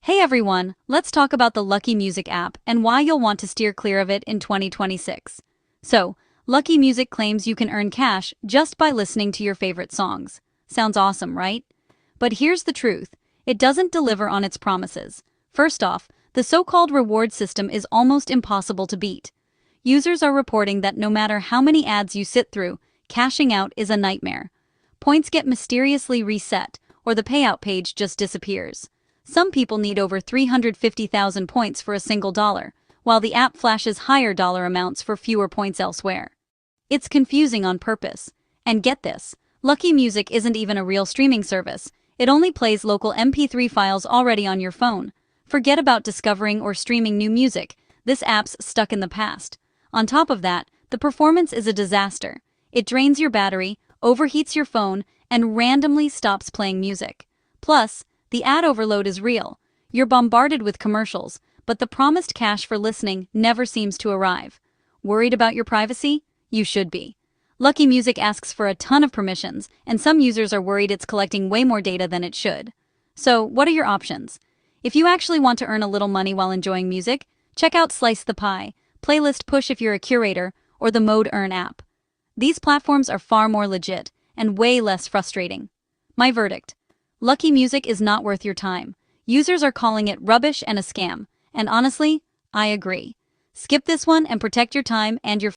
Hey everyone, let's talk about the Lucky Music app and why you'll want to steer clear of it in 2026. So, Lucky Music claims you can earn cash just by listening to your favorite songs. Sounds awesome, right? But here's the truth, it doesn't deliver on its promises. First off, the so-called reward system is almost impossible to beat. Users are reporting that no matter how many ads you sit through, cashing out is a nightmare. Points get mysteriously reset, or the payout page just disappears. Some people need over 350,000 points for a single dollar, while the app flashes higher dollar amounts for fewer points elsewhere. It's confusing on purpose. And get this, Lucky Music isn't even a real streaming service. It only plays local MP3 files already on your phone. Forget about discovering or streaming new music. This app's stuck in the past. On top of that, the performance is a disaster. It drains your battery, overheats your phone, and randomly stops playing music. Plus, the ad overload is real. You're bombarded with commercials, but the promised cash for listening never seems to arrive. Worried about your privacy? You should be. Lucky Music asks for a ton of permissions, and some users are worried it's collecting way more data than it should. So, what are your options? If you actually want to earn a little money while enjoying music, check out Slice the Pie, Playlist Push if you're a curator, or the Mode Earn app. These platforms are far more legit and way less frustrating. My verdict: Lucky Music is not worth your time. Users are calling it rubbish and a scam, and honestly, I agree. Skip this one and protect your time and your